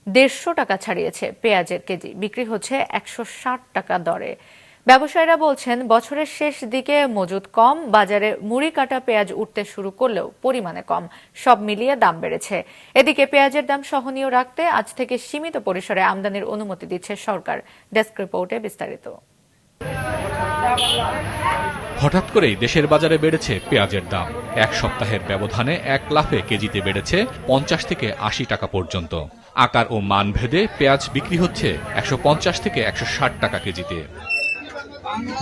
150 টাকা ছাড়িয়েছে পেঁয়াজের কেজি, বিক্রি হচ্ছে 160 টাকা দরে। ব্যবসায়ীরা বলছেন বছরের শেষ দিকে মজুদ কম, বাজারে মুড়ি কাটা পেঁয়াজ উঠতে শুরু করলেও পরিমাণে কম, সব মিলিয়ে দাম বেড়েছে। এদিকে পেঁয়াজের দাম সহনীয় রাখতে আজ থেকে সীমিত পরিসরে আমদানির অনুমতি দিচ্ছে সরকার। ডেস্ক রিপোর্টে বিস্তারিত। হঠাৎ করেই দেশের বাজারে বেড়েছে পেঁয়াজের দাম। এক সপ্তাহের ব্যবধানে এক লাফে কেজিতে বেড়েছে 50 থেকে 80 টাকা পর্যন্ত। আকার ও মান ভেদে পেঁয়াজ বিক্রি হচ্ছে 150 থেকে 160 টাকা কেজিতে।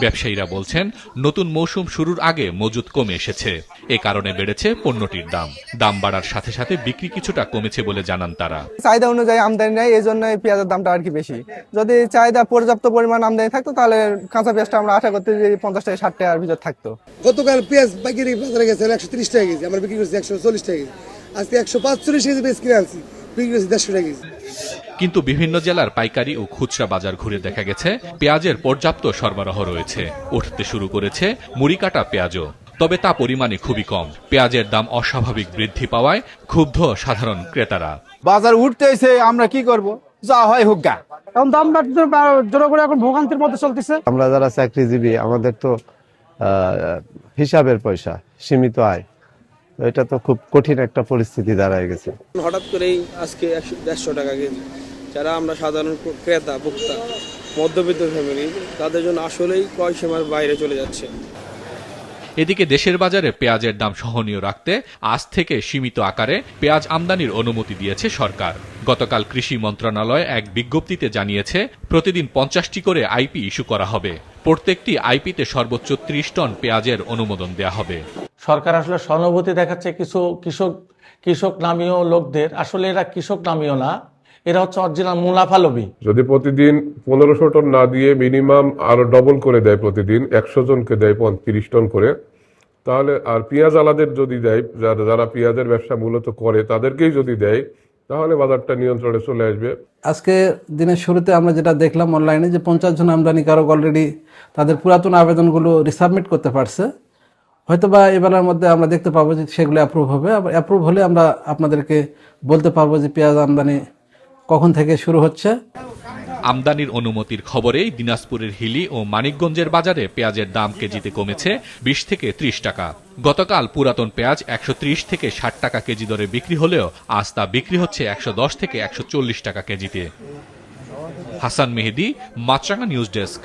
ব্যবসায়ীরা বলছেন নতুন মৌসুম শুরুর আগে মজুদ কমে এসেছে, এ কারণে বেড়েছে পণ্যটির দাম। দাম বাড়ার সাথে সাথে বিক্রি কিছুটা কমেছে বলে জানান তারা। চাহিদা অনুযায়ী আমদানি নেই, এই জন্য পেঁয়াজের দামটা আর কি বেশি। যদি চাহিদা পর্যাপ্ত পরিমাণ আমদানি থাকতো তাহলে কাঁচা পেঁয়াজটা আমরা আশা করতে যে 50 থেকে 60 টাকার ভিতর থাকতো। গতকাল পেঁয়াজ পাইকারি বাজারে গেছে 130 টাকা কেজি, আমরা বিক্রি করছি 140 টাকা কেজি। আজকে 145 কেজি পেঁয়াজ কিনে আনছি, বিক্রি করছি 150 টাকা কেজি। কিন্তু বিভিন্ন জেলার পাইকারি ও খুচরা বাজার ঘুরে দেখা গেছে পেঁয়াজের পর্যাপ্ত সরবরাহ রয়েছে। উঠতে শুরু করেছে মুড়ি কাটা পেঁয়াজও, তবে তা পরিমাণে খুবই কম। পেঁয়াজের দাম অস্বাভাবিক বৃদ্ধি পাওয়ায় ক্ষুব্ধ সাধারণ ক্রেতারা। বাজার উঠতেছে, আমরা কি করব, যা হয় হোক গা। এখন দাম জনগণ এখন ভোগান্তির মধ্যে চলতেছে। আমরা যারা চাকরিজীবী, আমাদের তো হিসাবের পয়সা, সীমিত আয়, এটা তো খুব কঠিন একটা পরিস্থিতি দাঁড়ায় গেছে। হঠাৎ করেই আজকে 150 টাকা কেজি। যারা আমরা সাধারণ ক্রেতা ভোক্তা, মধ্যবিত্ত ফ্যামিলি, তাদের জন্য আসলেই ক্রয় সীমার বাইরে চলে যাচ্ছে। এদিকে দেশের বাজারে পেঁয়াজের দাম সহনীয় রাখতে আজ থেকে সীমিত আকারে পেঁয়াজ আমদানির অনুমতি দিয়েছে সরকার। গতকাল কৃষি মন্ত্রণালয় এক বিজ্ঞপ্তিতে জানিয়েছে প্রতিদিন 50টি করে আইপি ইস্যু করা হবে। প্রত্যেকটি আইপিতে সর্বোচ্চ 30 টন পেঁয়াজের অনুমোদন দেয়া হবে। সরকার আসলে সহানুভূতি দেখাচ্ছে কিছু কৃষক নামীয় লোকদের। আসলে এরা কৃষক নামীয় না, এরা হচ্ছে অরিজিনাল মুনাফালোভী। যদি প্রতিদিন 1500 টন না দিয়ে মিনিমাম আরো ডবল করে দেয়, প্রতিদিন 100 জনকে দেয় 30 টন করে, তাহলে আর পেঁয়াজ আলাদের যদি দেয়, যারা পেঁয়াজের ব্যবসা মূলত করে তাদেরকেই যদি দেয়, তাহলে বাজারটা নিয়ন্ত্রণে চলে আসবে। আজকে দিনের শুরুতে আমরা যেটা দেখলাম অনলাইনে, যে 50 জন আমদানিকারক অলরেডি তাদের পুরাতন আবেদনগুলো রিসাবমিট করতে পারছে। হয়তোবা এবারের মধ্যে আমরা দেখতে পাবো যে সেগুলো অ্যাপ্রুভ হবে। আবার অ্যাপ্রুভ হলে আমরা আপনাদেরকে বলতে পারবো যে পেঁয়াজ আমদানি কখন থেকে শুরু হচ্ছে। আমদানির অনুমতির খবরেই দিনাজপুরের হিলি ও মানিকগঞ্জের বাজারে পেঁয়াজের দাম কেজিতে কমেছে 20 থেকে 30 টাকা। গতকাল পুরাতন পেঁয়াজ 130 থেকে 60 টাকা কেজি দরে বিক্রি হলেও আজ তা বিক্রি হচ্ছে 110 থেকে 140 টাকা কেজিতে। হাসান মেহেদি, মাছরাঙা নিউজ ডেস্ক।